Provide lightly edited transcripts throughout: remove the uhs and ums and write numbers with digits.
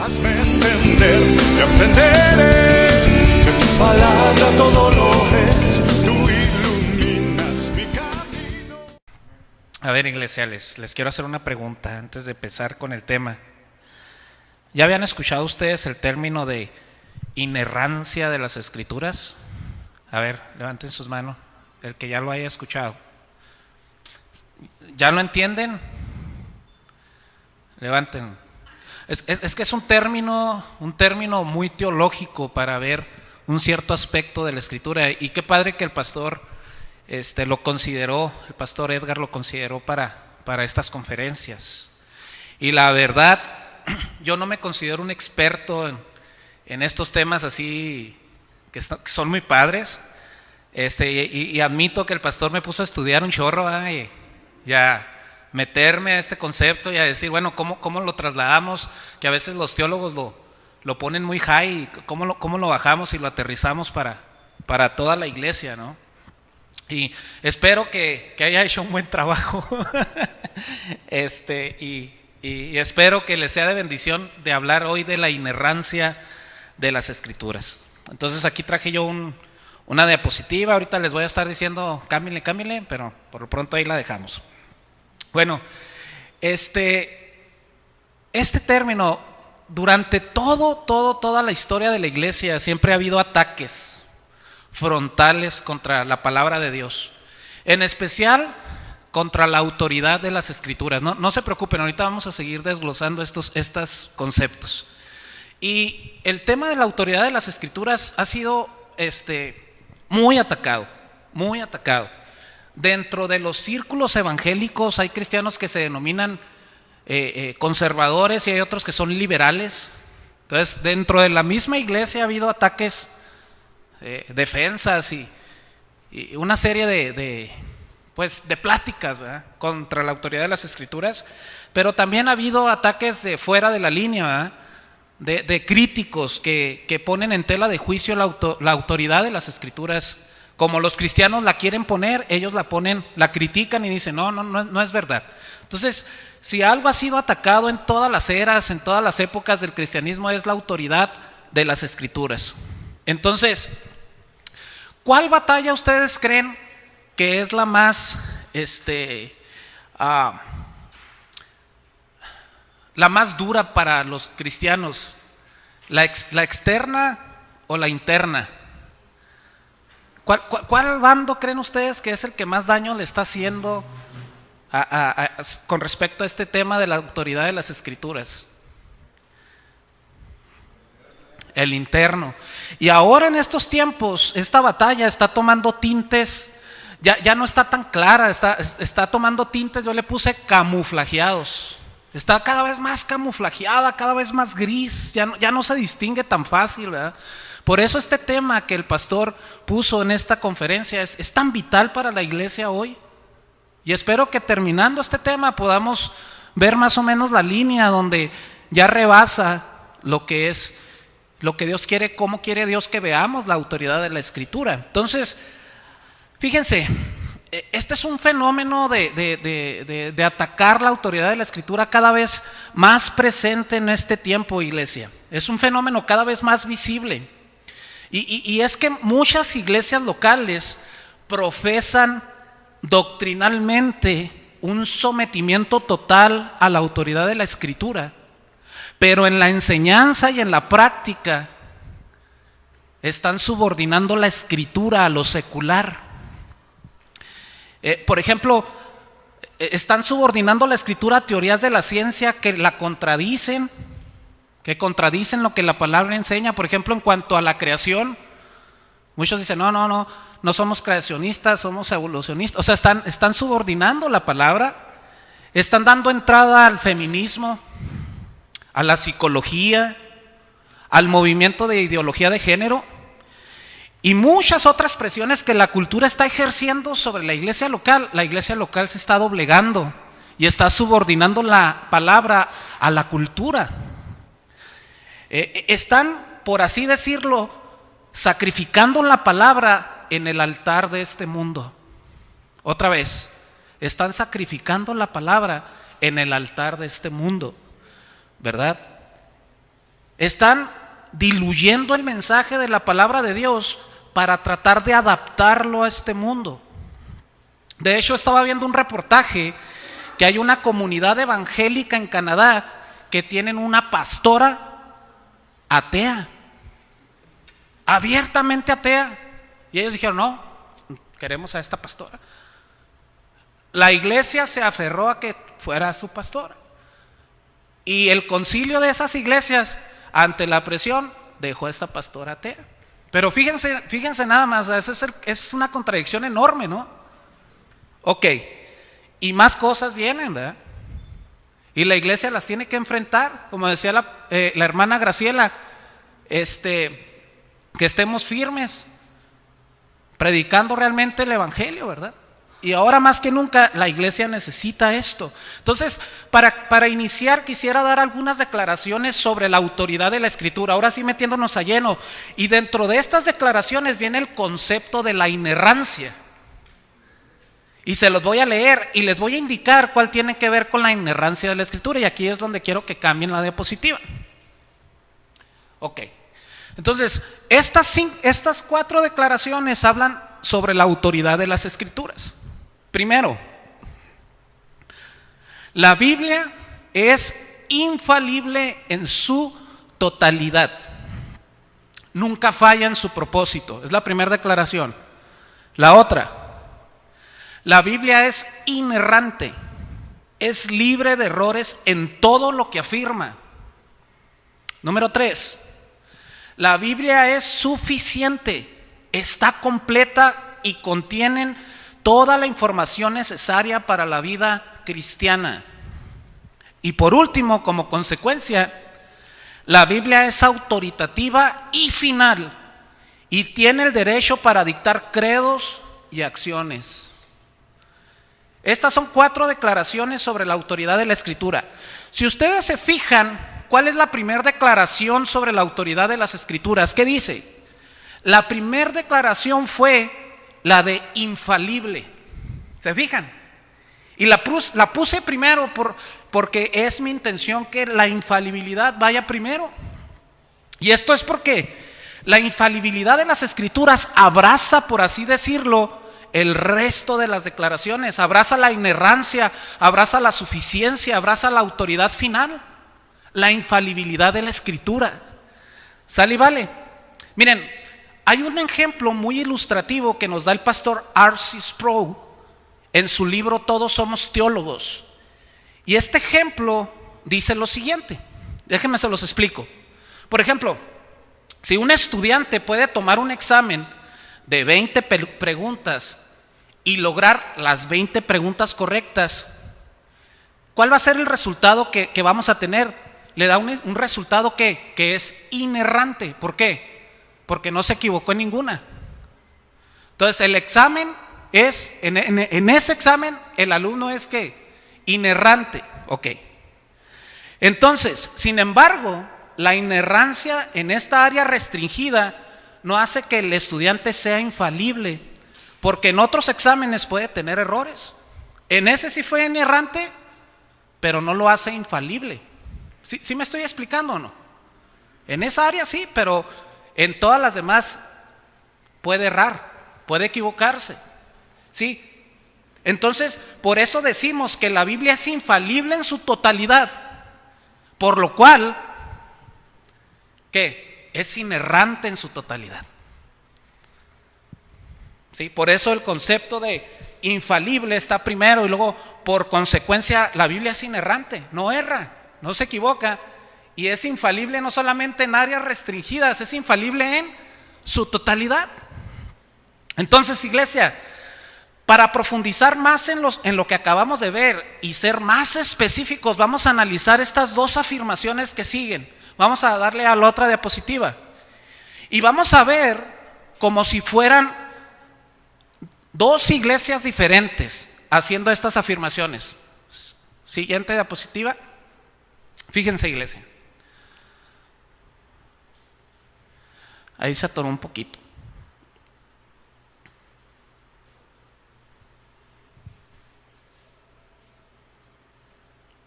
Hazme entender y aprenderé que tu palabra todo lo es, tú iluminas mi camino. A ver, iglesia, les quiero hacer una pregunta antes de empezar con el tema. ¿Ya habían escuchado ustedes el término de inerrancia de las Escrituras? A ver, levanten sus manos, el que ya lo haya escuchado. ¿Ya lo entienden? Levanten. Es que es un término muy teológico para ver un cierto aspecto de la Escritura. Y qué padre que el pastor lo consideró, el pastor Edgar lo consideró para estas conferencias. Y la verdad, yo no me considero un experto en estos temas así que son muy padres. Y admito que el pastor me puso a estudiar un chorro, y a meterme a este concepto y a decir, bueno, ¿cómo lo trasladamos? Que a veces los teólogos lo ponen muy high, ¿cómo lo bajamos y lo aterrizamos para toda la iglesia, ¿no? Y espero que haya hecho un buen trabajo y espero que les sea de bendición de hablar hoy de la inerrancia de las Escrituras. Entonces aquí traje yo una diapositiva, ahorita les voy a estar diciendo cámbienle, pero por lo pronto ahí la dejamos. Bueno, este término, durante toda la historia de la iglesia siempre ha habido ataques frontales contra la palabra de Dios, en especial contra la autoridad de las Escrituras. No se preocupen, ahorita vamos a seguir desglosando estos conceptos. Y el tema de la autoridad de las Escrituras ha sido muy atacado. Dentro de los círculos evangélicos hay cristianos que se denominan conservadores y hay otros que son liberales. Entonces, dentro de la misma iglesia ha habido ataques, defensas y una serie de pláticas, ¿verdad?, contra la autoridad de las Escrituras, pero también ha habido ataques de fuera de la línea, ¿verdad?, de críticos que ponen en tela de juicio la autoridad de las Escrituras. Como los cristianos la quieren poner, ellos la critican y dicen, no es verdad. Entonces, si algo ha sido atacado en todas las eras, en todas las épocas del cristianismo, es la autoridad de las Escrituras. Entonces, ¿cuál batalla ustedes creen que es la más, la más dura para los cristianos? ¿La externa o la interna? ¿Cuál bando creen ustedes que es el que más daño le está haciendo con respecto a este tema de la autoridad de las Escrituras? El interno. Y ahora en estos tiempos, esta batalla está tomando tintes, ya no está tan clara, está tomando tintes, yo le puse camuflajeados. Está cada vez más camuflajeada, cada vez más gris, ya no se distingue tan fácil, ¿verdad? Por eso este tema que el pastor puso en esta conferencia es tan vital para la iglesia hoy. Y espero que terminando este tema podamos ver más o menos la línea donde ya rebasa lo que Dios quiere, cómo quiere Dios que veamos la autoridad de la Escritura. Entonces, fíjense, este es un fenómeno de atacar la autoridad de la Escritura cada vez más presente en este tiempo, iglesia. Es un fenómeno cada vez más visible. Y es que muchas iglesias locales profesan doctrinalmente un sometimiento total a la autoridad de la Escritura, pero en la enseñanza y en la práctica están subordinando la Escritura a lo secular. Por ejemplo, están subordinando la Escritura a teorías de la ciencia que la contradicen, lo que la palabra enseña. Por ejemplo, en cuanto a la creación, muchos dicen, no somos creacionistas, somos evolucionistas. O sea, están subordinando la palabra, están dando entrada al feminismo, a la psicología, al movimiento de ideología de género y muchas otras presiones que la cultura está ejerciendo sobre la iglesia local. La iglesia local se está doblegando y está subordinando la palabra a la cultura. Están, por así decirlo, sacrificando la palabra en el altar de este mundo. Otra vez, están sacrificando la palabra en el altar de este mundo, ¿verdad? Están diluyendo el mensaje de la palabra de Dios para tratar de adaptarlo a este mundo. De hecho, estaba viendo un reportaje que hay una comunidad evangélica en Canadá que tienen una pastora atea, abiertamente atea. Y ellos dijeron, no, queremos a esta pastora. La iglesia se aferró a que fuera su pastora. Y el concilio de esas iglesias, ante la presión, dejó a esta pastora atea. Pero fíjense nada más, es una contradicción enorme, ¿no? Ok, y más cosas vienen, ¿verdad? Y la iglesia las tiene que enfrentar, como decía la hermana Graciela, que estemos firmes, predicando realmente el evangelio, ¿verdad? Y ahora más que nunca la iglesia necesita esto. Entonces, para iniciar quisiera dar algunas declaraciones sobre la autoridad de la Escritura, ahora sí metiéndonos a lleno. Y dentro de estas declaraciones viene el concepto de la inerrancia. Y se los voy a leer y les voy a indicar cuál tiene que ver con la inerrancia de la Escritura. Y aquí es donde quiero que cambien la diapositiva. Ok. Entonces, estas 4 declaraciones hablan sobre la autoridad de las Escrituras. Primero, la Biblia es infalible en su totalidad. Nunca falla en su propósito. Es la primera declaración. La otra, la Biblia es inerrante. Es libre de errores en todo lo que afirma. Número 3, la Biblia es suficiente. Está completa y contienen toda la información necesaria para la vida cristiana. Y por último, como consecuencia, la Biblia es autoritativa y final y tiene el derecho para dictar credos y acciones. Estas son 4 declaraciones sobre la autoridad de la Escritura. Si ustedes se fijan, ¿cuál es la primera declaración sobre la autoridad de las Escrituras? ¿Qué dice? La primera declaración fue la de infalible. ¿Se fijan? Y la puse primero porque es mi intención que la infalibilidad vaya primero. Y esto es porque la infalibilidad de las Escrituras abraza, por así decirlo, el resto de las declaraciones. Abraza la inerrancia, abraza la suficiencia, abraza la autoridad final. La infalibilidad de la Escritura. ¿Sale y vale? Miren, hay un ejemplo muy ilustrativo que nos da el pastor R.C. Sproul en su libro Todos somos teólogos. Y este ejemplo dice lo siguiente. Déjenme se los explico. Por ejemplo, si un estudiante puede tomar un examen de 20 preguntas y lograr las 20 preguntas correctas, ¿cuál va a ser el resultado que vamos a tener? Le da un resultado que es inerrante. ¿Por qué? Porque no se equivocó en ninguna. Entonces el examen es, en ese examen el alumno es ¿qué? Inerrante. Ok. Entonces, sin embargo, la inerrancia en esta área restringida no hace que el estudiante sea infalible, porque en otros exámenes puede tener errores. En ese sí fue inerrante, pero no lo hace infalible. ¿Sí me estoy explicando o no? En esa área sí, pero en todas las demás puede errar, puede equivocarse. ¿Sí? Entonces, por eso decimos que la Biblia es infalible en su totalidad, por lo cual, ¿qué? Es inerrante en su totalidad. ¿Sí? Por eso el concepto de infalible está primero y luego, por consecuencia, la Biblia es inerrante, no erra, no se equivoca. Y es infalible no solamente en áreas restringidas, es infalible en su totalidad. Entonces, iglesia, para profundizar más en lo que acabamos de ver y ser más específicos, vamos a analizar estas 2 afirmaciones que siguen. Vamos a darle a la otra diapositiva. Y vamos a ver como si fueran 2 iglesias diferentes haciendo estas afirmaciones. Siguiente diapositiva. Fíjense, iglesia. Ahí se atoró un poquito.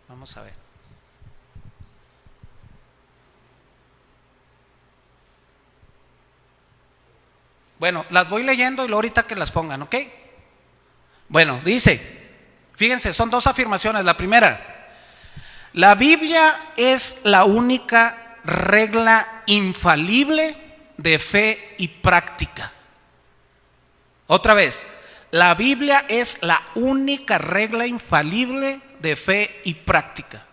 Vamos a ver. Bueno, las voy leyendo y luego ahorita que las pongan, ¿ok? Bueno, dice, fíjense, son dos afirmaciones. La primera, la Biblia es la única regla infalible de fe y práctica. Otra vez, la Biblia es la única regla infalible de fe y práctica.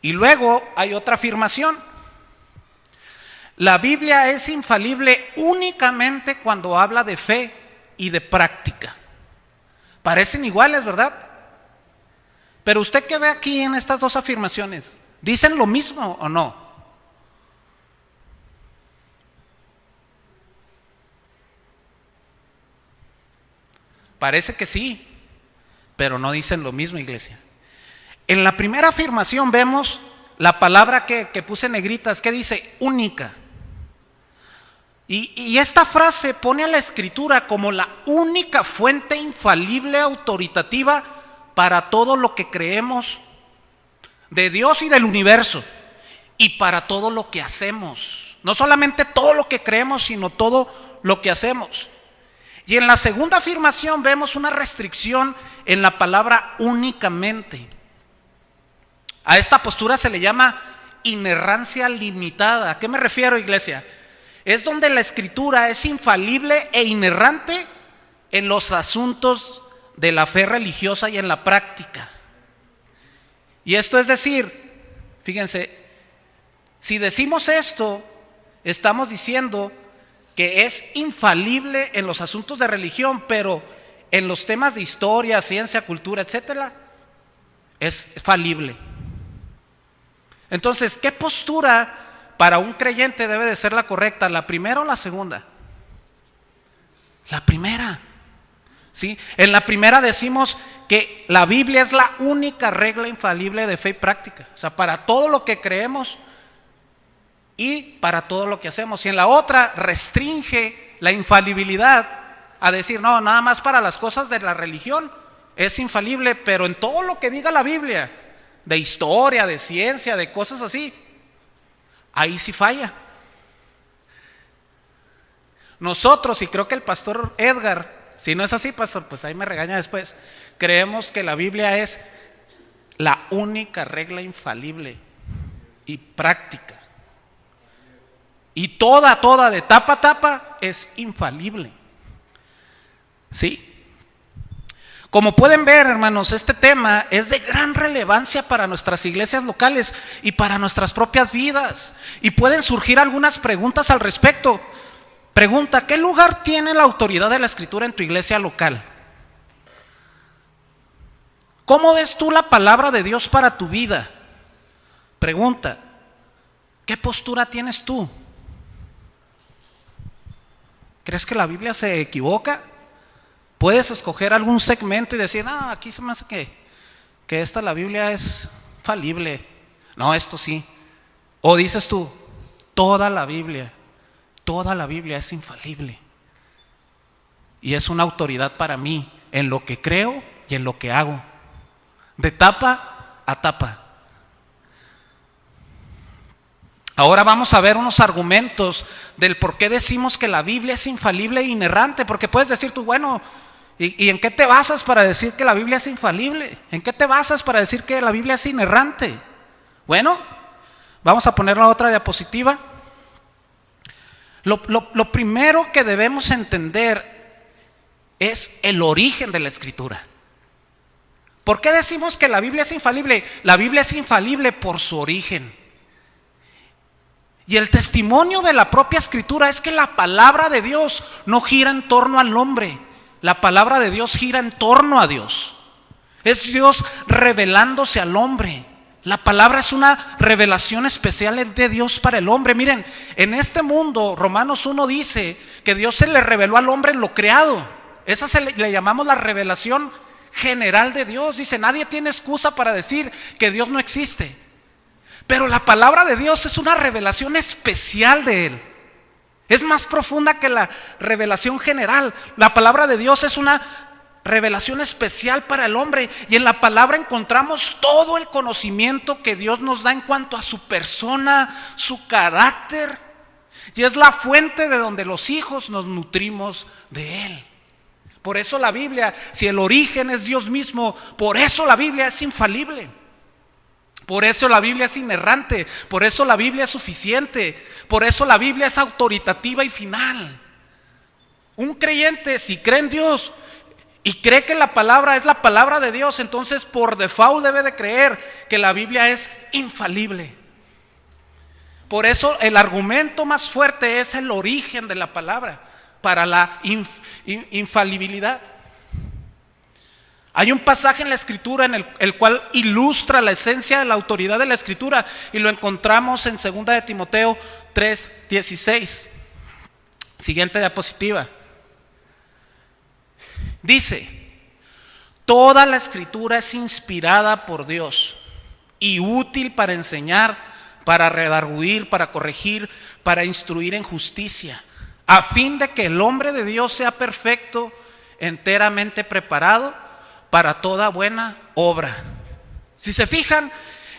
Y luego hay otra afirmación. La Biblia es infalible únicamente cuando habla de fe y de práctica. Parecen iguales, ¿verdad? Pero usted, ¿qué ve aquí en estas dos afirmaciones? ¿Dicen lo mismo o no? Parece que sí, pero no dicen lo mismo, iglesia. En la primera afirmación vemos la palabra que puse en negritas, que dice única. Y esta frase pone a la Escritura como la única fuente infalible, autoritativa para todo lo que creemos de Dios y del universo, y para todo lo que hacemos. No solamente todo lo que creemos, sino todo lo que hacemos. Y en la segunda afirmación vemos una restricción en la palabra únicamente. A esta postura se le llama inerrancia limitada. ¿A qué me refiero, iglesia? Es donde la Escritura es infalible e inerrante en los asuntos de la fe religiosa y en la práctica. Y esto es decir, fíjense, si decimos esto, estamos diciendo que es infalible en los asuntos de religión, pero en los temas de historia, ciencia, cultura, etcétera, es falible. Entonces, ¿qué postura para un creyente debe de ser la correcta? ¿La primera o la segunda? La primera. ¿Sí? En la primera decimos que la Biblia es la única regla infalible de fe y práctica. O sea, para todo lo que creemos y para todo lo que hacemos. Y en la otra restringe la infalibilidad a decir, no, nada más para las cosas de la religión es infalible, pero en todo lo que diga la Biblia, de historia, de ciencia, de cosas así, ahí sí falla. Nosotros, y creo que el pastor Edgar, si no es así, pastor, pues ahí me regaña después, creemos que la Biblia es la única regla infalible y práctica. Y toda, de tapa a tapa, es infalible. ¿Sí? Como pueden ver, hermanos, este tema es de gran relevancia para nuestras iglesias locales y para nuestras propias vidas. Y pueden surgir algunas preguntas al respecto. Pregunta, ¿qué lugar tiene la autoridad de la Escritura en tu iglesia local? ¿Cómo ves tú la palabra de Dios para tu vida? Pregunta, ¿qué postura tienes tú? ¿Crees que la Biblia se equivoca? Puedes escoger algún segmento y decir, aquí se me hace que la Biblia es falible. No, esto sí. O dices tú, toda la Biblia es infalible. Y es una autoridad para mí en lo que creo y en lo que hago. De tapa a tapa. Ahora vamos a ver unos argumentos del por qué decimos que la Biblia es infalible e inerrante. Porque puedes decir tú, bueno, ¿y en qué te basas para decir que la Biblia es infalible? ¿En qué te basas para decir que la Biblia es inerrante? Bueno, vamos a poner la otra diapositiva. Lo primero que debemos entender es el origen de la Escritura. ¿Por qué decimos que la Biblia es infalible? La Biblia es infalible por su origen. Y el testimonio de la propia Escritura es que la palabra de Dios no gira en torno al hombre. La palabra de Dios gira en torno a Dios. Es Dios revelándose al hombre. La palabra es una revelación especial de Dios para el hombre. Miren, en este mundo, Romanos 1 dice que Dios se le reveló al hombre en lo creado. Esa le llamamos la revelación general de Dios. Dice, nadie tiene excusa para decir que Dios no existe. Pero la palabra de Dios es una revelación especial de Él. Es más profunda que la revelación general. La palabra de Dios es una revelación especial para el hombre. Y en la palabra encontramos todo el conocimiento que Dios nos da en cuanto a su persona, su carácter. Y es la fuente de donde los hijos nos nutrimos de Él. Por eso la Biblia, si el origen es Dios mismo, por eso la Biblia es infalible. Por eso la Biblia es inerrante. Por eso la Biblia es suficiente. Por eso la Biblia es autoritativa y final. Un creyente, si cree en Dios y cree que la palabra es la palabra de Dios, entonces por default debe de creer que la Biblia es infalible. Por eso el argumento más fuerte es el origen de la palabra para la infalibilidad. Hay un pasaje en la Escritura en el cual ilustra la esencia de la autoridad de la Escritura, y lo encontramos en 2 de Timoteo 3:16. Siguiente diapositiva. Dice: toda la Escritura es inspirada por Dios y útil para enseñar, para redarguir, para corregir, para instruir en justicia, a fin de que el hombre de Dios sea perfecto, enteramente preparado para toda buena obra. Si se fijan,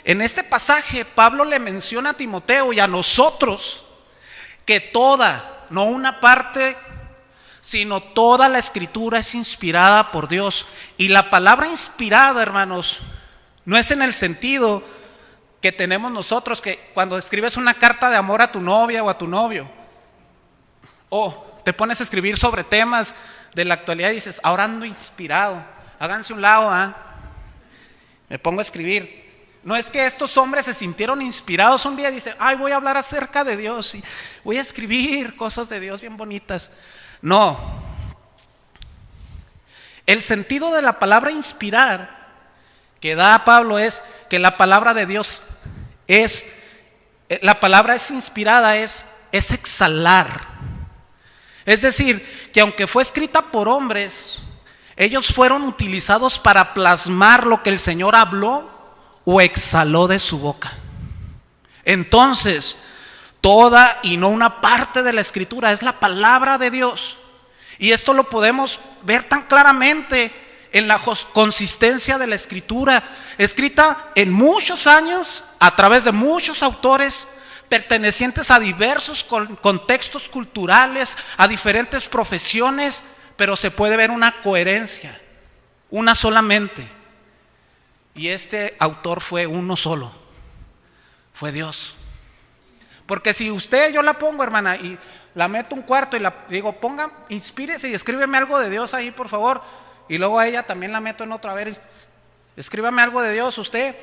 en este pasaje Pablo le menciona a Timoteo y a nosotros que toda, no una parte, sino toda la Escritura es inspirada por Dios. Y la palabra inspirada, hermanos, no es en el sentido que tenemos nosotros, que cuando escribes una carta de amor a tu novia o a tu novio, o te pones a escribir sobre temas de la actualidad y dices: ahora ando inspirado, háganse un lado, me pongo a escribir. No es que estos hombres se sintieron inspirados un día y dicen: ay, voy a hablar acerca de Dios y voy a escribir cosas de Dios bien bonitas. No. El sentido de la palabra inspirar que da Pablo es que la palabra de Dios la palabra es inspirada, es exhalar. Es decir, que aunque fue escrita por hombres, ellos fueron utilizados para plasmar lo que el Señor habló o exhaló de su boca. Entonces, toda y no una parte de la Escritura es la palabra de Dios. Y esto lo podemos ver tan claramente en la consistencia de la Escritura, escrita en muchos años, a través de muchos autores, pertenecientes a diversos contextos culturales, a diferentes profesiones, pero se puede ver una coherencia, una solamente. Y este autor fue uno solo, fue Dios. Porque si yo la pongo, hermana, y la meto un cuarto y la digo: inspírese y escríbeme algo de Dios ahí, por favor, y luego a ella también la meto en otra, a ver, escríbame algo de Dios usted,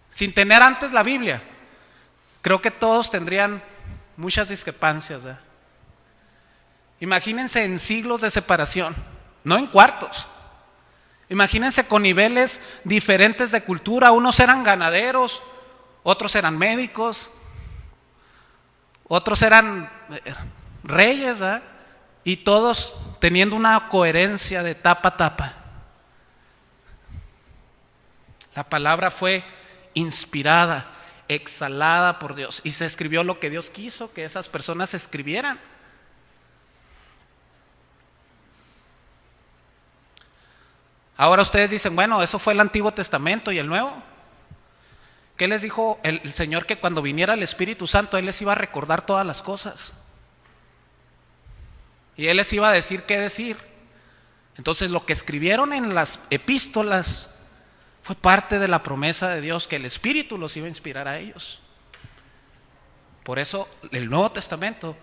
sin tener antes la Biblia, creo que todos tendrían muchas discrepancias, ¿eh? Imagínense en siglos de separación, no en cuartos. Imagínense con niveles diferentes de cultura. Unos eran ganaderos, otros eran médicos, otros eran reyes, ¿verdad? Y todos teniendo una coherencia de tapa a tapa. La palabra fue inspirada, exhalada por Dios, y se escribió lo que Dios quiso que esas personas escribieran. Ahora ustedes dicen: bueno, eso fue el Antiguo Testamento, ¿y el Nuevo? ¿Qué les dijo el Señor? Que cuando viniera el Espíritu Santo, Él les iba a recordar todas las cosas. Y Él les iba a decir qué decir. Entonces lo que escribieron en las epístolas fue parte de la promesa de Dios, que el Espíritu los iba a inspirar a ellos. Por eso el Nuevo Testamento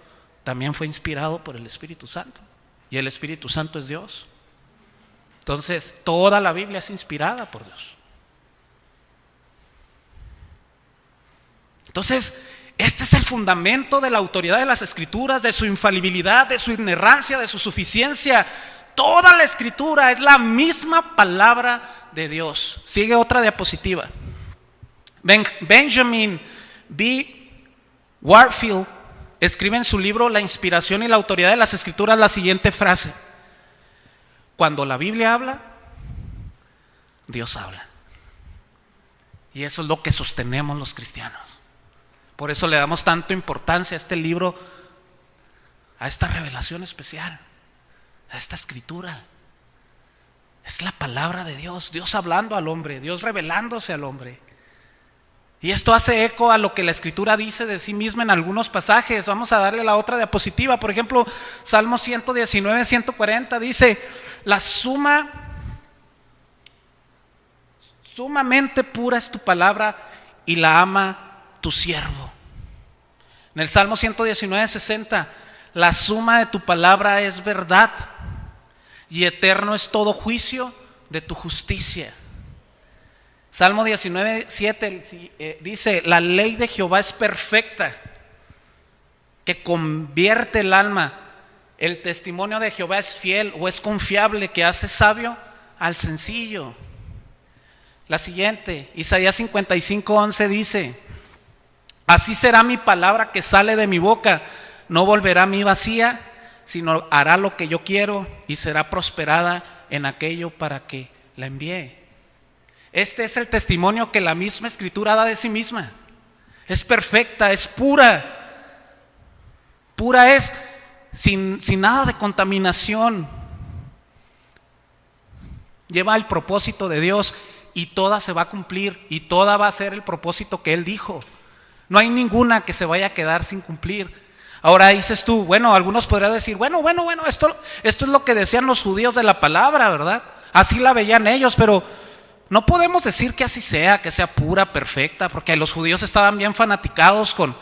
también fue inspirado por el Espíritu Santo. Y el Espíritu Santo es Dios. Entonces, toda la Biblia es inspirada por Dios. Entonces, este es el fundamento de la autoridad de las Escrituras, de su infalibilidad, de su inerrancia, de su suficiencia. Toda la Escritura es la misma palabra de Dios. Sigue otra diapositiva. Benjamin B. Warfield escribe en su libro La inspiración y la autoridad de las Escrituras la siguiente frase: cuando la Biblia habla, Dios habla. Y eso es lo que sostenemos los cristianos. Por eso le damos tanta importancia a este libro, a esta revelación especial, a esta escritura. Es la palabra de Dios, Dios hablando al hombre, Dios revelándose al hombre. Y esto hace eco a lo que la Escritura dice de sí misma en algunos pasajes. Vamos a darle la otra diapositiva. Por ejemplo, Salmo 119, 140 dice: sumamente pura es tu palabra y la ama tu siervo. En el Salmo 119, 60, la suma de tu palabra es verdad y eterno es todo juicio de tu justicia. Salmo 19, 7 dice: la ley de Jehová es perfecta, que convierte el alma. El testimonio de Jehová es fiel o es confiable, que hace sabio al sencillo. La siguiente, Isaías 55, 11 dice: así será mi palabra que sale de mi boca, no volverá a mí vacía, sino hará lo que yo quiero y será prosperada en aquello para que la envié. Este es el testimonio que la misma Escritura da de sí misma. Es perfecta, es pura. Pura es sin nada de contaminación. Lleva el propósito de Dios y toda se va a cumplir y toda va a ser el propósito que Él dijo. No hay ninguna que se vaya a quedar sin cumplir. Ahora dices tú, bueno, algunos podrían decir, bueno, esto es lo que decían los judíos de la palabra, ¿verdad? Así la veían ellos, pero no podemos decir que así sea, que sea pura, perfecta, porque los judíos estaban bien fanaticados con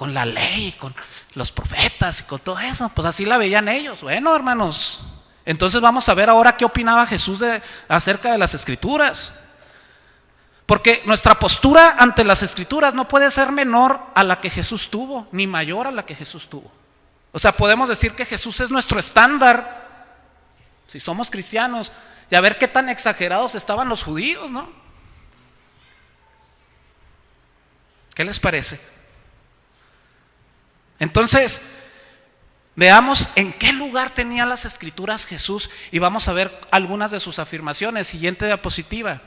la ley, con los profetas y con todo eso. Pues así la veían ellos. Bueno, hermanos, entonces vamos a ver ahora qué opinaba Jesús acerca de las Escrituras. Porque nuestra postura ante las Escrituras no puede ser menor a la que Jesús tuvo, ni mayor a la que Jesús tuvo. O sea, podemos decir que Jesús es nuestro estándar, si somos cristianos, y a ver qué tan exagerados estaban los judíos, ¿no? ¿Qué les parece? Entonces, veamos en qué lugar tenía las Escrituras Jesús y vamos a ver algunas de sus afirmaciones. Siguiente diapositiva.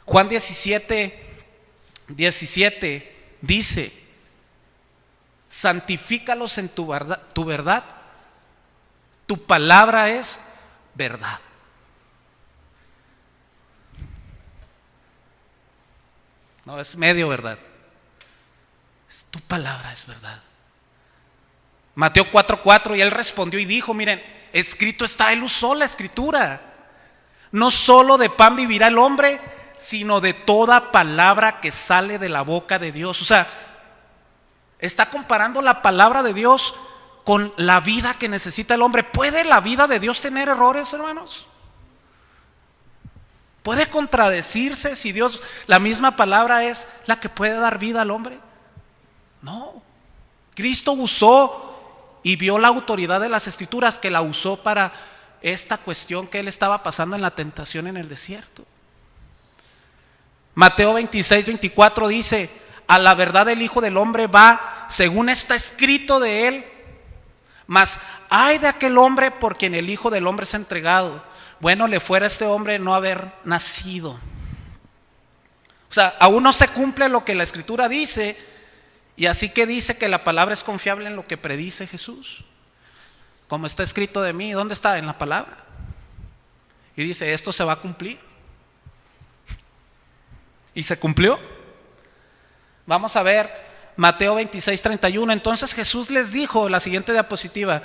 Juan 17, 17 dice: santifícalos en tu verdad, tu palabra es verdad. No es medio verdad, tu palabra es verdad. Mateo 4:4, y él respondió y dijo: miren, escrito está. Él usó la Escritura. No solo de pan vivirá el hombre, sino de toda palabra que sale de la boca de Dios. O sea, está comparando la palabra de Dios con la vida que necesita el hombre. ¿Puede la vida de Dios tener errores, hermanos? ¿Puede contradecirse si Dios, la misma palabra es la que puede dar vida al hombre? No. Cristo usó y vio la autoridad de las Escrituras, que la usó para esta cuestión que él estaba pasando en la tentación en el desierto. Mateo 26, 24 dice: a la verdad el Hijo del Hombre va según está escrito de él, mas ay de aquel hombre por quien el Hijo del Hombre es entregado. Bueno le fuera a este hombre no haber nacido. O sea, aún no se cumple lo que la Escritura dice, y así que dice que la palabra es confiable en lo que predice Jesús. Como está escrito de mí, ¿dónde está? En la palabra. Y dice, esto se va a cumplir. ¿Y se cumplió? Vamos a ver Mateo 26, 31. Entonces Jesús les dijo, la siguiente diapositiva: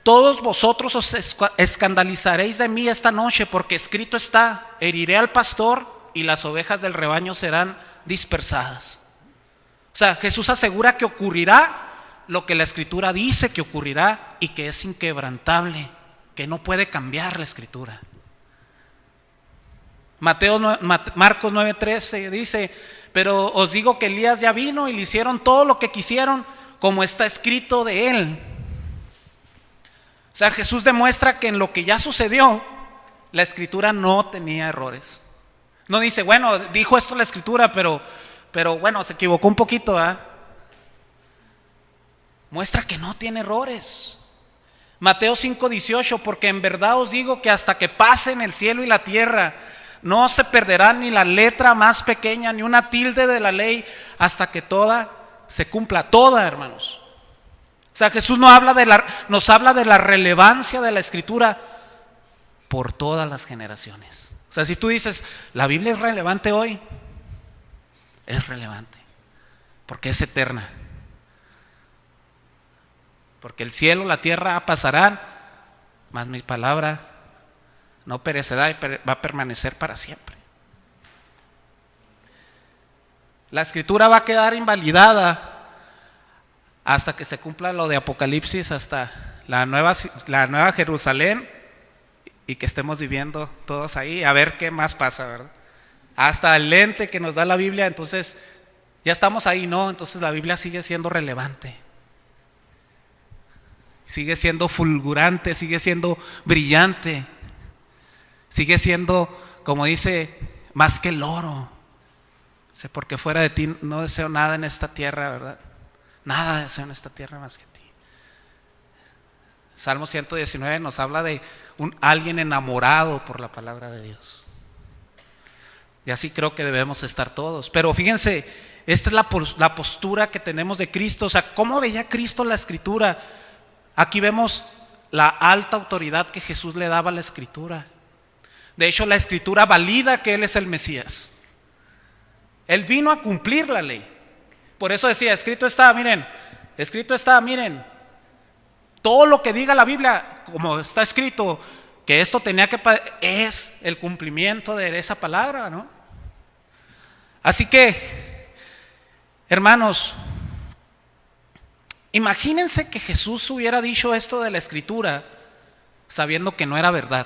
todos vosotros os escandalizaréis de mí esta noche, porque escrito está: heriré al pastor y las ovejas del rebaño serán dispersadas. O sea, Jesús asegura que ocurrirá lo que la Escritura dice que ocurrirá y que es inquebrantable, que no puede cambiar la Escritura. Marcos 9:13 dice: pero os digo que Elías ya vino y le hicieron todo lo que quisieron, como está escrito de él. O sea, Jesús demuestra que en lo que ya sucedió, la Escritura no tenía errores. No dice, bueno, dijo esto la Escritura, pero bueno, se equivocó un poquito, ¿eh? Muestra que no tiene errores. Mateo 5:18: porque en verdad os digo que hasta que pasen el cielo y la tierra, no se perderá ni la letra más pequeña, ni una tilde de la ley, hasta que toda se cumpla. Toda, hermanos. O sea, Jesús nos habla de la relevancia de la Escritura por todas las generaciones. O sea, si tú dices, la Biblia es relevante hoy, es relevante, porque es eterna. Porque el cielo, la tierra pasarán, mas mi palabra no perecerá y va a permanecer para siempre. La escritura va a quedar invalidada hasta que se cumpla lo de Apocalipsis, hasta la nueva Jerusalén, y que estemos viviendo todos ahí, a ver qué más pasa, ¿verdad? Hasta el lente que nos da la Biblia, entonces ya estamos ahí, ¿no? Entonces la Biblia sigue siendo relevante, sigue siendo fulgurante, sigue siendo brillante, sigue siendo, como dice, más que el oro. Porque fuera de ti no deseo nada en esta tierra, ¿verdad? Nada deseo en esta tierra más que ti. Salmo 119 nos habla de alguien enamorado por la palabra de Dios. Y así creo que debemos estar todos. Pero fíjense, esta es la postura que tenemos de Cristo. O sea, ¿cómo veía Cristo la Escritura? Aquí vemos la alta autoridad que Jesús le daba a la Escritura. De hecho, la Escritura valida que Él es el Mesías. Él vino a cumplir la ley. Por eso decía, escrito está, miren, todo lo que diga la Biblia, como está escrito, que esto tenía que es el cumplimiento de esa palabra, ¿no? Así que, hermanos, imagínense que Jesús hubiera dicho esto de la Escritura sabiendo que no era verdad.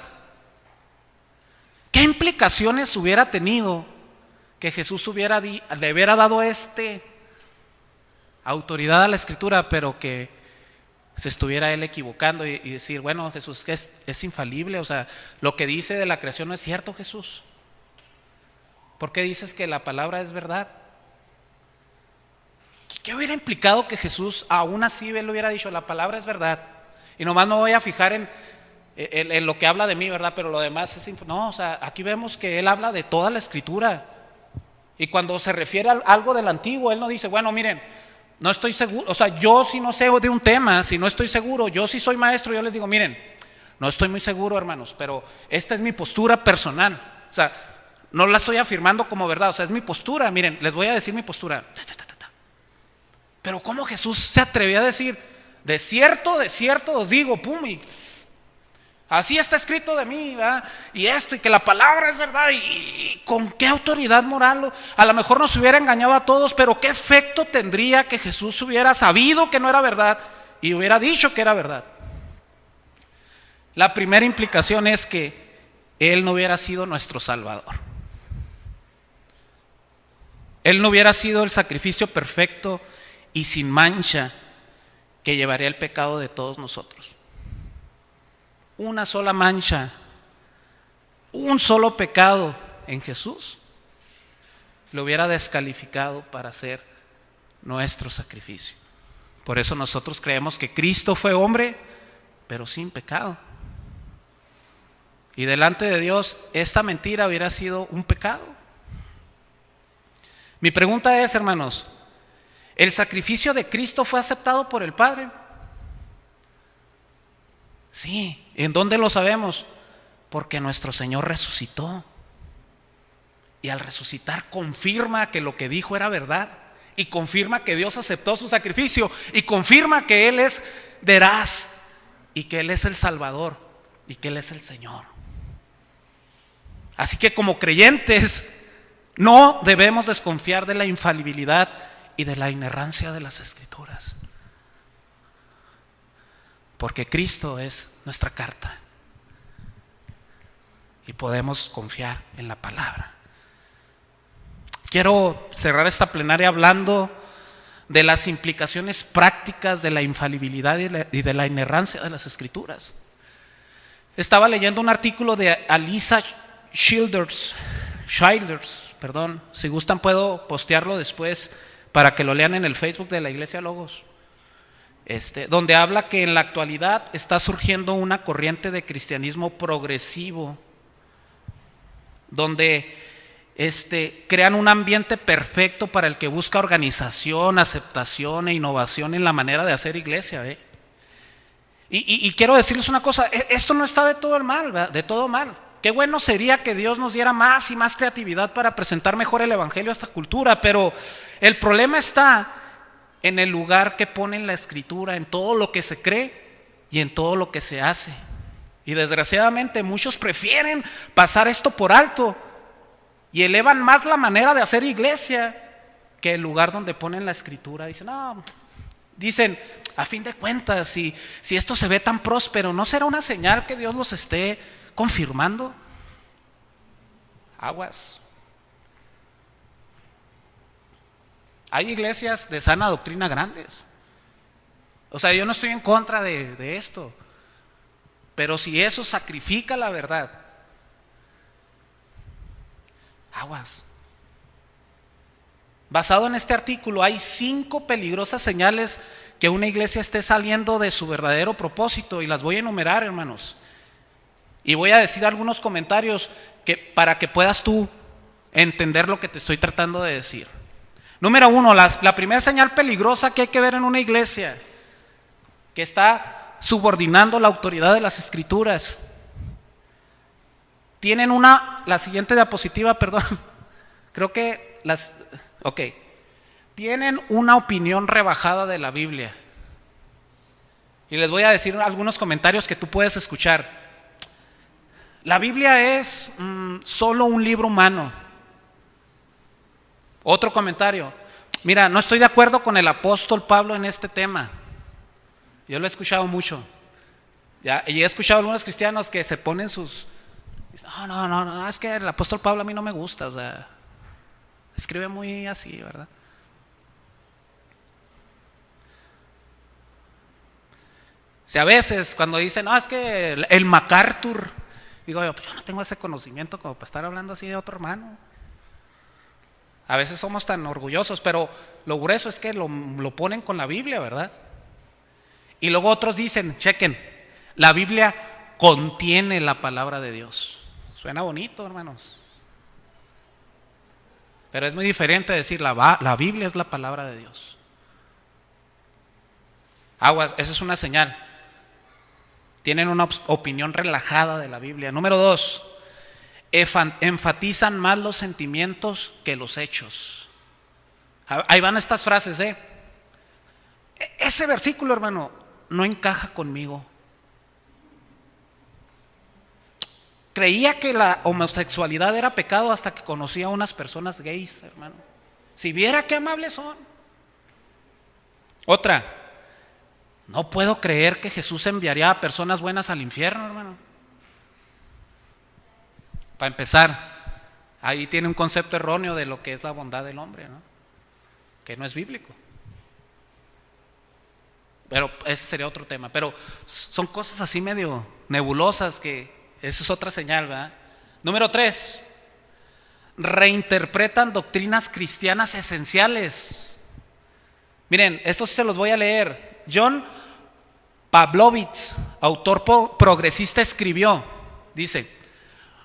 ¿Qué implicaciones hubiera tenido que Jesús le hubiera dado autoridad a la Escritura, pero que se estuviera él equivocando y decir, bueno, Jesús que es infalible, o sea, lo que dice de la creación no es cierto, Jesús? ¿Por qué dices que la palabra es verdad? ¿Qué hubiera implicado que Jesús aún así él hubiera dicho, la palabra es verdad? Y nomás me voy a fijar en lo que habla de mí, ¿verdad? Pero lo demás no, o sea, aquí vemos que él habla de toda la Escritura. Y cuando se refiere a algo del antiguo, él no dice, bueno, miren, no estoy seguro, o sea, yo si no sé de un tema, si no estoy seguro, yo si soy maestro, yo les digo, miren, no estoy muy seguro, hermanos, pero esta es mi postura personal. O sea, no la estoy afirmando como verdad, o sea, es mi postura, miren, les voy a decir mi postura. Pero ¿cómo Jesús se atrevió a decir, de cierto os digo, pum, y así está escrito de mí, ¿verdad? Y esto, y que la palabra es verdad, y con qué autoridad moral? A lo mejor nos hubiera engañado a todos, pero qué efecto tendría que Jesús hubiera sabido que no era verdad y hubiera dicho que era verdad. La primera implicación es que Él no hubiera sido nuestro Salvador. Él no hubiera sido el sacrificio perfecto y sin mancha que llevaría el pecado de todos nosotros. Una sola mancha, un solo pecado en Jesús lo hubiera descalificado para ser nuestro sacrificio. Por eso nosotros creemos que Cristo fue hombre, pero sin pecado. Y delante de Dios esta mentira hubiera sido un pecado. Mi pregunta es, hermanos, ¿el sacrificio de Cristo fue aceptado por el Padre? Sí. ¿En dónde lo sabemos? Porque nuestro Señor resucitó. Y al resucitar confirma que lo que dijo era verdad. Y confirma que Dios aceptó su sacrificio. Y confirma que Él es veraz. Y que Él es el Salvador. Y que Él es el Señor. Así que como creyentes no debemos desconfiar de la infalibilidad y de la inerrancia de las Escrituras. Porque Cristo es nuestra carta y podemos confiar en la palabra. Quiero cerrar esta plenaria hablando de las implicaciones prácticas de la infalibilidad y de la inerrancia de las Escrituras. Estaba leyendo un artículo de Alisa Childers, si gustan puedo postearlo después para que lo lean en el Facebook de la Iglesia Logos. Donde habla que en la actualidad está surgiendo una corriente de cristianismo progresivo, donde crean un ambiente perfecto para el que busca organización, aceptación e innovación en la manera de hacer iglesia. Y quiero decirles una cosa, esto no está de todo mal, ¿verdad? De todo mal. Qué bueno sería que Dios nos diera más y más creatividad para presentar mejor el evangelio a esta cultura, pero el problema está en el lugar que pone en la escritura, en todo lo que se cree y en todo lo que se hace. Y desgraciadamente muchos prefieren pasar esto por alto y elevan más la manera de hacer iglesia que el lugar donde ponen la escritura. Dicen, a fin de cuentas, si esto se ve tan próspero, ¿no será una señal que Dios los esté confirmando? Aguas. Hay iglesias de sana doctrina grandes. O sea, yo no estoy en contra de esto, pero si eso sacrifica la verdad, aguas. Basado en este artículo, hay 5 peligrosas señales que una iglesia esté saliendo de su verdadero propósito, y las voy a enumerar, hermanos. Y voy a decir algunos comentarios para que puedas tú entender lo que te estoy tratando de decir. Número 1, la primera señal peligrosa que hay que ver en una iglesia que está subordinando la autoridad de las escrituras. Tienen la siguiente diapositiva, perdón. Creo que tienen una opinión rebajada de la Biblia. Y les voy a decir algunos comentarios que tú puedes escuchar. La Biblia es solo un libro humano. Otro comentario. Mira, no estoy de acuerdo con el apóstol Pablo en este tema. Yo lo he escuchado mucho. Y he escuchado a algunos cristianos que se ponen no, es que el apóstol Pablo a mí no me gusta. O sea, escribe muy así, ¿verdad? O sea, a veces cuando dicen, es que el MacArthur, digo yo no tengo ese conocimiento como para estar hablando así de otro hermano. A veces somos tan orgullosos, pero lo grueso es que lo ponen con la Biblia, ¿verdad? Y luego otros dicen, chequen, la Biblia contiene la palabra de Dios. Suena bonito, hermanos. Pero es muy diferente decir la Biblia es la palabra de Dios. Aguas, esa es una señal. Tienen una opinión relajada de la Biblia. Número 2, enfatizan más los sentimientos que los hechos. Ahí van estas frases, Ese versículo, hermano, no encaja conmigo. Creía que la homosexualidad era pecado hasta que conocí a unas personas gays, hermano. Si viera qué amables son. Otra, no puedo creer que Jesús enviaría a personas buenas al infierno, hermano. Para empezar, ahí tiene un concepto erróneo de lo que es la bondad del hombre, ¿no? Que no es bíblico. Pero ese sería otro tema. Pero son cosas así medio nebulosas que eso es otra señal, ¿verdad? Número 3, reinterpretan doctrinas cristianas esenciales. Miren, esto se los voy a leer. John Pavlovich, autor progresista, escribió, dice,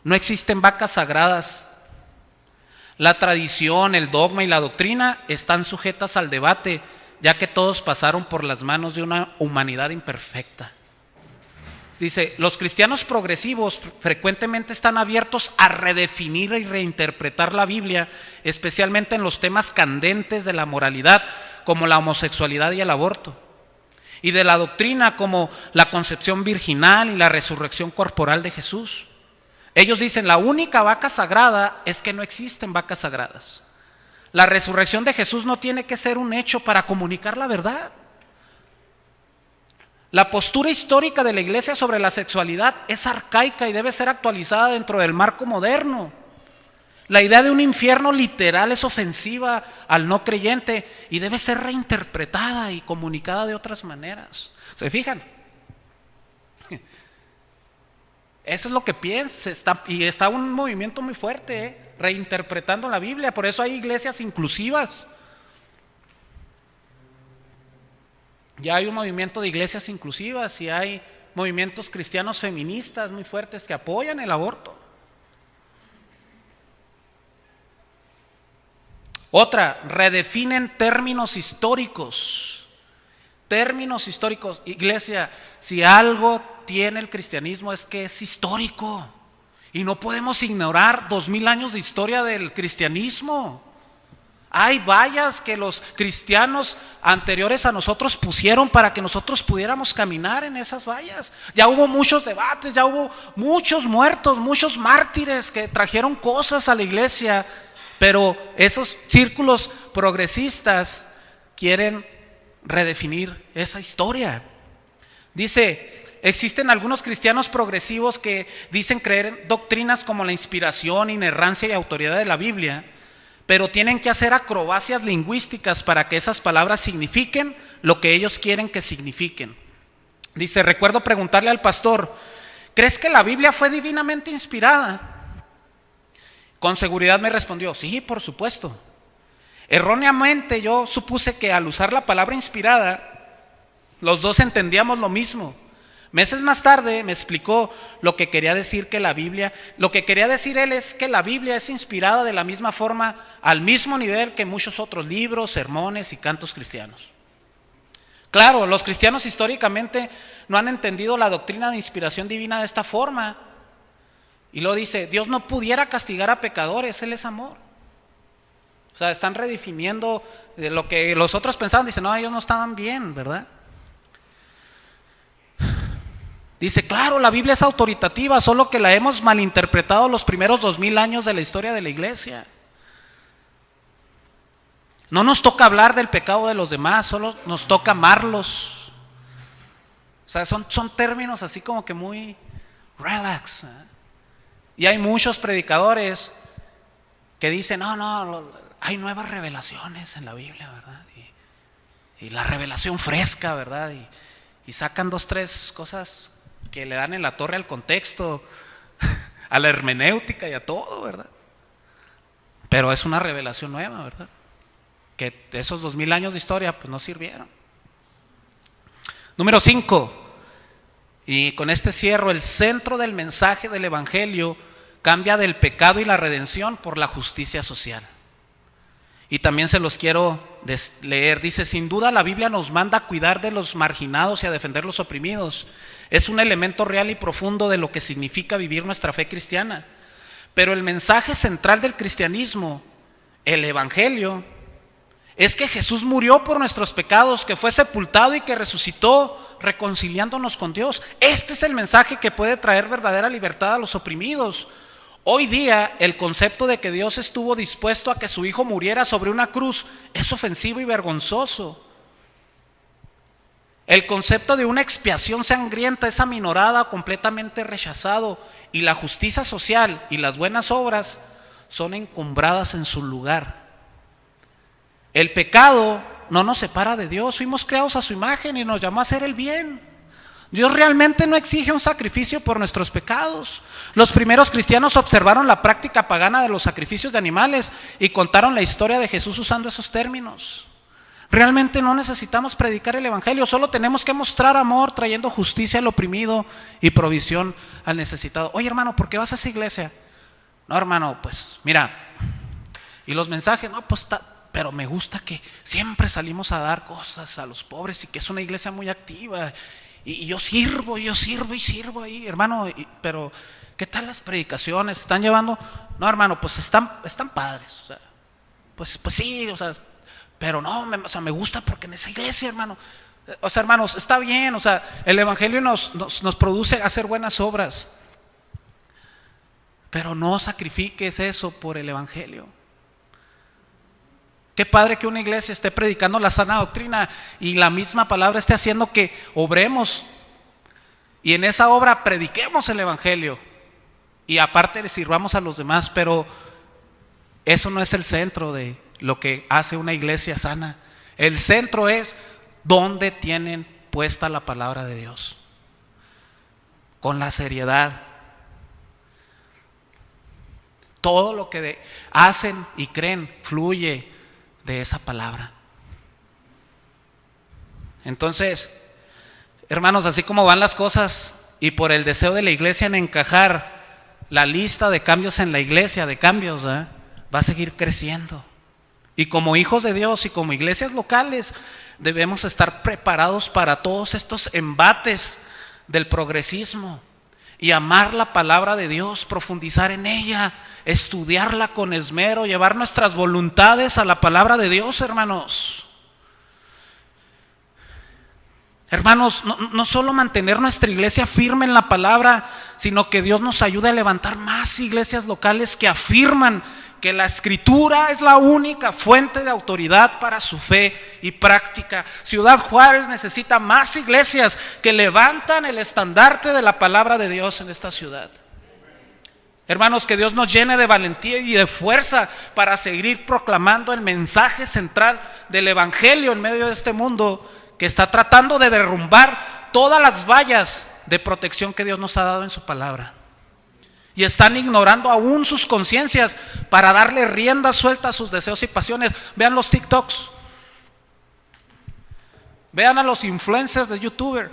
no existen vacas sagradas. La tradición, el dogma y la doctrina están sujetas al debate, ya que todos pasaron por las manos de una humanidad imperfecta. Dice, los cristianos progresivos frecuentemente están abiertos a redefinir y reinterpretar la Biblia, especialmente en los temas candentes de la moralidad, como la homosexualidad y el aborto, y de la doctrina, como la concepción virginal y la resurrección corporal de Jesús. Ellos dicen, la única vaca sagrada es que no existen vacas sagradas. La resurrección de Jesús no tiene que ser un hecho para comunicar la verdad. La postura histórica de la iglesia sobre la sexualidad es arcaica y debe ser actualizada dentro del marco moderno. La idea de un infierno literal es ofensiva al no creyente y debe ser reinterpretada y comunicada de otras maneras. ¿Se fijan? Eso es lo que piensa, y está un movimiento muy fuerte, reinterpretando la Biblia. Por eso hay iglesias inclusivas. Ya hay un movimiento de iglesias inclusivas y hay movimientos cristianos feministas muy fuertes que apoyan el aborto. Otra, redefinen términos históricos. Términos históricos. Iglesia, si algo tiene el cristianismo es que es histórico. Y no podemos ignorar 2000 años de historia del cristianismo. Hay vallas que los cristianos anteriores a nosotros pusieron para que nosotros pudiéramos caminar en esas vallas. Ya hubo muchos debates, ya hubo muchos muertos, muchos mártires que trajeron cosas a la iglesia, pero esos círculos progresistas quieren redefinir esa historia. Dice, existen algunos cristianos progresivos que dicen creer en doctrinas como la inspiración, inerrancia y autoridad de la Biblia, pero tienen que hacer acrobacias lingüísticas para que esas palabras signifiquen lo que ellos quieren que signifiquen. Dice, recuerdo preguntarle al pastor, ¿crees que la Biblia fue divinamente inspirada? Con seguridad me respondió, sí, por supuesto. Erróneamente yo supuse que al usar la palabra inspirada, los dos entendíamos lo mismo. Meses más tarde me explicó lo que quería decir que la Biblia, lo que quería decir él es que la Biblia es inspirada de la misma forma, al mismo nivel que muchos otros libros, sermones y cantos cristianos. Claro, los cristianos históricamente no han entendido la doctrina de inspiración divina de esta forma. Y luego dice, Dios no pudiera castigar a pecadores, Él es amor. O sea, están redefiniendo de lo que los otros pensaban, dicen, no, ellos no estaban bien, ¿verdad? Dice, claro, la Biblia es autoritativa, solo que la hemos malinterpretado los primeros 2000 años de la historia de la iglesia. No nos toca hablar del pecado de los demás, solo nos toca amarlos. O sea, son términos así como que muy relax. Y hay muchos predicadores que dicen, no, hay nuevas revelaciones en la Biblia, ¿verdad? Y la revelación fresca, ¿verdad? Y sacan 2, 3 cosas que le dan en la torre al contexto, a la hermenéutica y a todo, ¿verdad? Pero es una revelación nueva, ¿verdad? Que esos 2000 años de historia pues no sirvieron. Número 5, y con este cierro, el centro del mensaje del evangelio cambia del pecado y la redención por la justicia social. Y también se los quiero leer. Dice, sin duda la Biblia nos manda a cuidar de los marginados y a defender los oprimidos. Es un elemento real y profundo de lo que significa vivir nuestra fe cristiana. Pero el mensaje central del cristianismo, el evangelio, es que Jesús murió por nuestros pecados, que fue sepultado y que resucitó reconciliándonos con Dios. Este es el mensaje que puede traer verdadera libertad a los oprimidos. Hoy día el concepto de que Dios estuvo dispuesto a que su Hijo muriera sobre una cruz es ofensivo y vergonzoso. El concepto de una expiación sangrienta es aminorada o completamente rechazado, y la justicia social y las buenas obras son encumbradas en su lugar. El pecado no nos separa de Dios, fuimos creados a su imagen y nos llamó a hacer el bien. Dios realmente no exige un sacrificio por nuestros pecados. Los primeros cristianos observaron la práctica pagana de los sacrificios de animales y contaron la historia de Jesús usando esos términos. Realmente no necesitamos predicar el evangelio, solo tenemos que mostrar amor trayendo justicia al oprimido y provisión al necesitado. Oye, hermano, ¿por qué vas a esa iglesia? No, hermano, pues mira, y los mensajes, no, pues pero me gusta que siempre salimos a dar cosas a los pobres y que es una iglesia muy activa. Y yo sirvo ahí, hermano, pero ¿qué tal las predicaciones? ¿Están llevando? No, hermano, pues están padres. O sea, pues sí, o sea, pero no, me gusta porque en esa iglesia, hermano, o sea, hermanos, está bien, o sea, el evangelio nos produce hacer buenas obras, pero no sacrifiques eso por el evangelio. Qué padre que una iglesia esté predicando la sana doctrina y la misma palabra esté haciendo que obremos y en esa obra prediquemos el evangelio y aparte le sirvamos a los demás, pero eso no es el centro de lo que hace una iglesia sana. El centro es donde tienen puesta la palabra de Dios, con la seriedad. Todo lo que hacen y creen fluye de esa palabra. Entonces, hermanos, así como van las cosas y por el deseo de la iglesia en encajar la lista de cambios en la iglesia, va a seguir creciendo. Y como hijos de Dios y como iglesias locales debemos estar preparados para todos estos embates del progresismo. y amar la palabra de Dios, profundizar en ella, estudiarla con esmero, llevar nuestras voluntades a la palabra de Dios, hermanos. Hermanos, no solo mantener nuestra iglesia firme en la palabra, sino que Dios nos ayude a levantar más iglesias locales que afirman que la Escritura es la única fuente de autoridad para su fe y práctica. Ciudad Juárez necesita más iglesias que levantan el estandarte de la palabra de Dios en esta ciudad. Hermanos, que Dios nos llene de valentía y de fuerza para seguir proclamando el mensaje central del Evangelio en medio de este mundo que está tratando de derrumbar todas las vallas de protección que Dios nos ha dado en su palabra. Y están ignorando aún sus conciencias para darle rienda suelta a sus deseos y pasiones. Vean los TikToks. Vean a los influencers de YouTuber.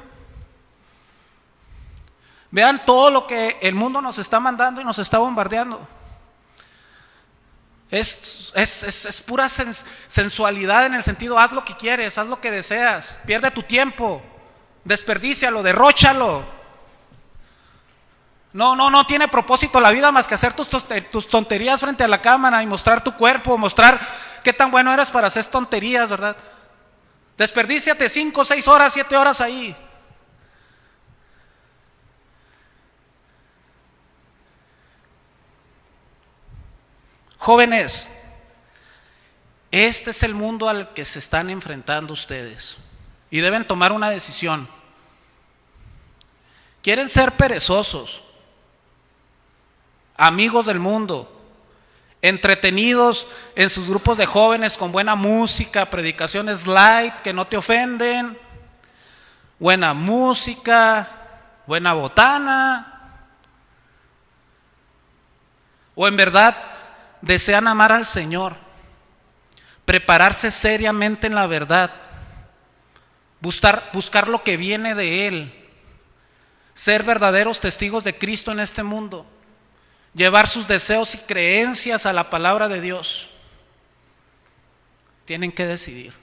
Vean todo lo que el mundo nos está mandando y nos está bombardeando. Es pura sensualidad en el sentido, haz lo que quieres, haz lo que deseas, pierde tu tiempo, desperdícialo, derróchalo. No tiene propósito la vida más que hacer tus tonterías frente a la cámara y mostrar tu cuerpo, mostrar qué tan bueno eres para hacer tonterías, ¿verdad? Desperdíciate 5, 6 horas, 7 horas ahí. Jóvenes, este es el mundo al que se están enfrentando ustedes y deben tomar una decisión. ¿Quieren ser perezosos, amigos del mundo, entretenidos en sus grupos de jóvenes con buena música, predicaciones light que no te ofenden, buena música, buena botana? ¿O en verdad desean amar al Señor, prepararse seriamente en la verdad, buscar lo que viene de Él, ser verdaderos testigos de Cristo en este mundo, llevar sus deseos y creencias a la palabra de Dios? Tienen que decidir.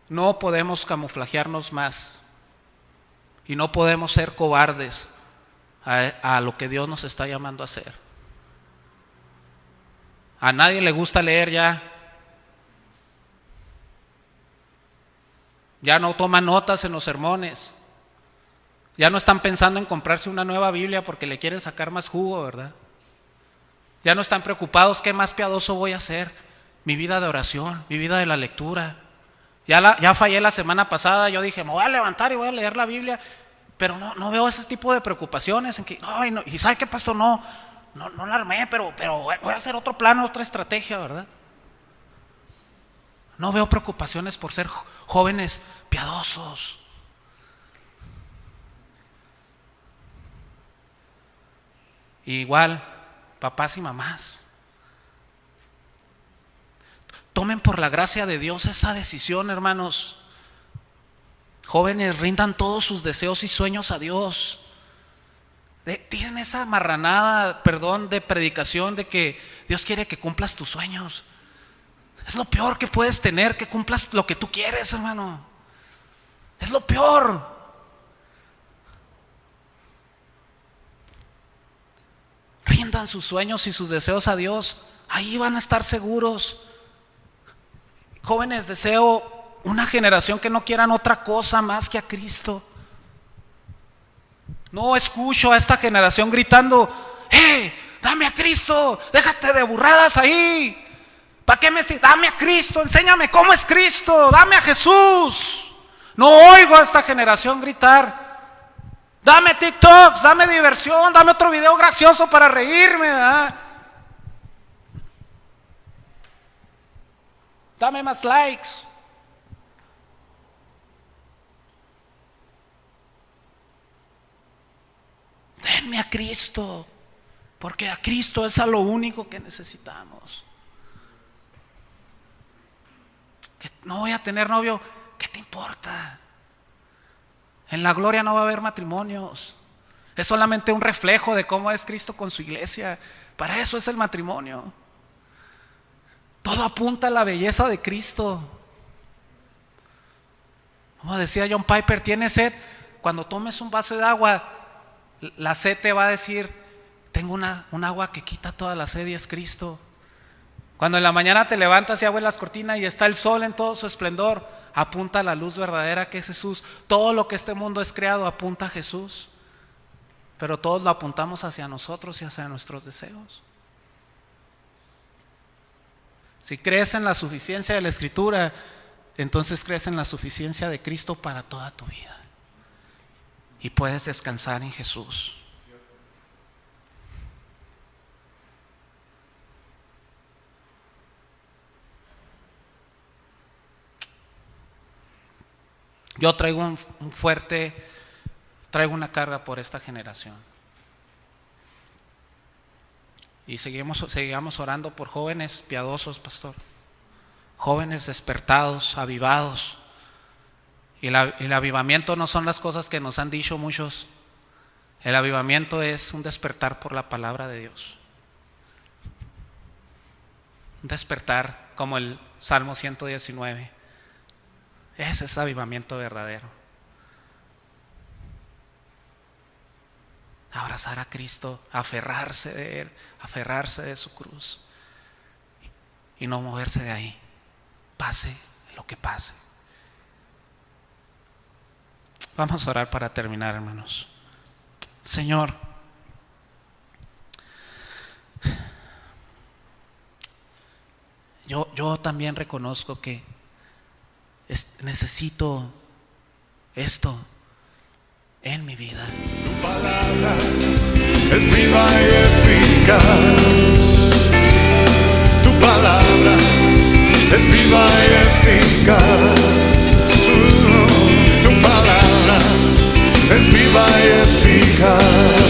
No podemos camuflajearnos más y no podemos ser cobardes a lo que Dios nos está llamando a hacer. A nadie le gusta leer ya. Ya no toman notas en los sermones. Ya no están pensando en comprarse una nueva Biblia porque le quieren sacar más jugo, ¿verdad? Ya no están preocupados, ¿qué más piadoso voy a hacer? Mi vida de oración, mi vida de la lectura. Ya fallé la semana pasada, yo dije, me voy a levantar y voy a leer la Biblia, pero no veo ese tipo de preocupaciones en que, ay, no, y ¿sabe qué, pastor? No la armé, pero voy a hacer otro plan, otra estrategia, ¿verdad? No veo preocupaciones por ser jóvenes piadosos. Igual, papás y mamás, tomen por la gracia de Dios esa decisión, hermanos. Jóvenes, rindan todos sus deseos y sueños a Dios. Tienen esa marranada, de predicación de que Dios quiere que cumplas tus sueños. Es lo peor que puedes tener, que cumplas lo que tú quieres, hermano. Es lo peor. Rindan sus sueños y sus deseos a Dios. Ahí van a estar seguros. Jóvenes, deseo una generación que no quieran otra cosa más que a Cristo. No escucho a esta generación gritando, dame a Cristo, déjate de burradas ahí. ¿Para qué me dices? Dame a Cristo, enséñame cómo es Cristo, dame a Jesús. No oigo a esta generación gritar, dame TikToks, dame diversión, dame otro video gracioso para reírme, ¿verdad? Dame más likes. Denme a Cristo, porque a Cristo es a lo único que necesitamos. Que no voy a tener novio, ¿qué te importa? En la gloria no va a haber matrimonios. Es solamente un reflejo de cómo es Cristo con su iglesia. Para eso es el matrimonio. Todo apunta a la belleza de Cristo. Como decía John Piper, ¿tiene sed? cuando tomes un vaso de agua, la sed te va a decir: tengo un agua que quita toda la sed y es Cristo. Cuando en la mañana te levantas y abres las cortinas y está el sol en todo su esplendor, apunta a la luz verdadera que es Jesús. Todo lo que este mundo es creado apunta a Jesús, pero todos lo apuntamos hacia nosotros y hacia nuestros deseos. Si crees en la suficiencia de la Escritura, entonces crees en la suficiencia de Cristo para toda tu vida y puedes descansar en Jesús. Yo traigo traigo una carga por esta generación. Y seguimos orando por jóvenes piadosos, pastor. Jóvenes despertados, avivados. Y el avivamiento no son las cosas que nos han dicho muchos. El avivamiento es un despertar por la palabra de Dios. Un despertar como el Salmo 119. Ese es avivamiento verdadero. Abrazar a Cristo, aferrarse de Él, aferrarse de su cruz y no moverse de ahí, pase lo que pase. Vamos a orar para terminar, hermanos. Señor, yo también reconozco que necesito esto en mi vida. Tu palabra es viva y eficaz. Tu palabra es viva y eficaz. Tu palabra es viva y eficaz.